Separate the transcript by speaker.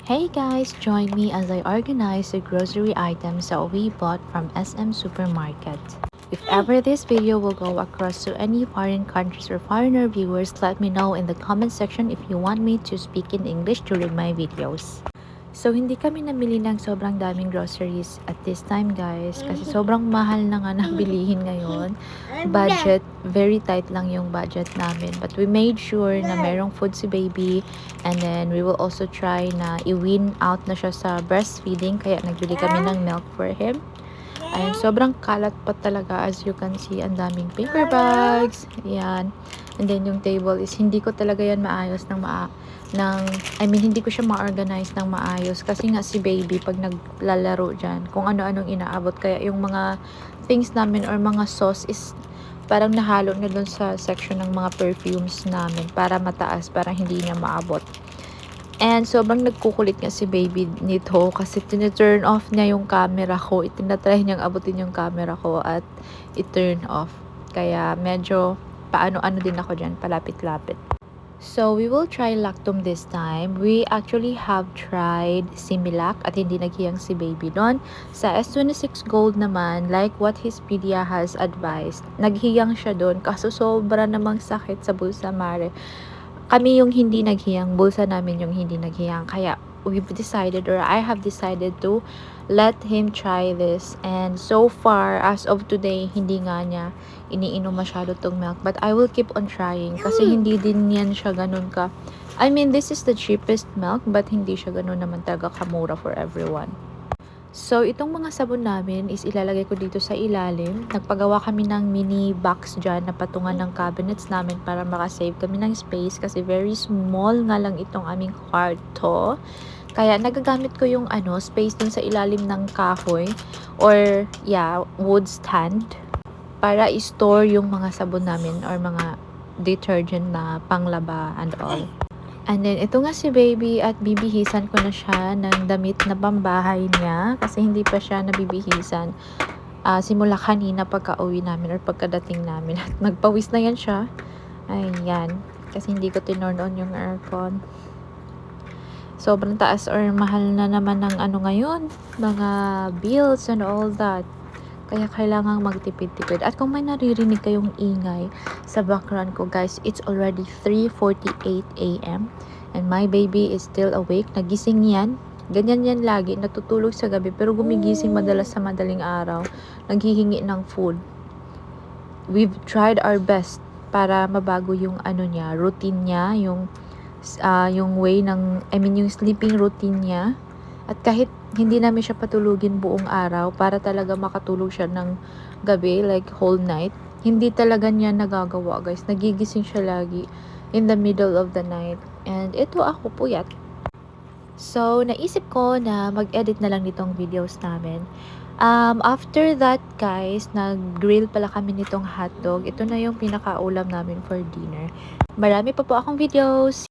Speaker 1: Hey guys, join me as I organize the grocery items that we bought from SM Supermarket. If ever this video will go across to any foreign countries or foreigner viewers, let me know in the comment section if you want me to speak in English during my videos. So, hindi kami namili ng sobrang daming groceries at this time guys kasi sobrang mahal na nga ng bilihin ngayon. Budget, very tight lang yung budget namin. But we made sure na merong food si baby and then we will also try na i-win out na siya sa breastfeeding kaya nagbili kami ng milk for him. Ayun, sobrang kalat pa talaga as you can see. Ang daming paper bags. Ayan. And then yung table is hindi ko talaga yan maayos hindi ko siya ma-organize ng maayos kasi nga si baby pag naglalaro dyan kung ano-anong inaabot kaya yung mga things namin or mga sauce is parang nahalo na dun sa section ng mga perfumes namin para mataas, para hindi niya maabot. And sobrang nagkukulit nga si baby nito kasi tine-turn off niya yung camera ko. Itinatry niyang abutin yung camera ko at i-turn off. Kaya medyo paano-ano din ako dyan, palapit-lapit. So, we will try Lactum this time. We actually have tried Similac at hindi naghiyang si baby doon. Sa S26 Gold naman, like what Hispedia has advised, naghiyang siya doon kaso sobra namang sakit sa bulsa mare. Kami yung hindi naghiyang, bulsa namin yung hindi naghiyang. Kaya we've decided or I have decided to let him try this. And so far, as of today, hindi nga niya iniinom masyado tong milk. But I will keep on trying kasi hindi din yan siya ganun ka. I mean, this is the cheapest milk but hindi siya ganun naman talaga kamura for everyone. So, itong mga sabon namin is ilalagay ko dito sa ilalim. Nagpagawa kami ng mini box dyan na patungan ng cabinets namin para makasave kami ng space kasi very small nga lang itong aming kwarto. Kaya nagagamit ko yung space dun sa ilalim ng kahoy or wood stand para i-store yung mga sabon namin or mga detergent na panglaba and all. And then, ito nga si baby at bibihisan ko na siya ng damit na pambahay niya kasi hindi pa siya nabibihisan simula kanina pagka-uwi namin or pagkadating namin. At magpawis na yan siya. Ayan. Kasi hindi ko tinorn on yung aircon. Sobrang taas or mahal na naman ng ngayon. Mga bills and all that. Kaya kailangang magtipid-tipid. At kung may naririnig kayong ingay sa background ko, guys, it's already 3:48 AM. And my baby is still awake. Nagising yan. Ganyan yan lagi. Natutulog sa gabi pero gumigising madalas sa madaling araw. Naghihingi ng food. We've tried our best para mabago yung routine niya, yung way yung sleeping routine niya. At kahit hindi namin siya patulugin buong araw para talaga makatulog siya ng gabi, like whole night, hindi talaga niya nagagawa, guys. Nagigising siya lagi in the middle of the night. And ito ako puyat. So, naisip ko na mag-edit na lang nitong videos namin. After that, guys, nag-grill pala kami nitong hotdog. Ito na yung pinakaulam namin for dinner. Marami pa po akong videos.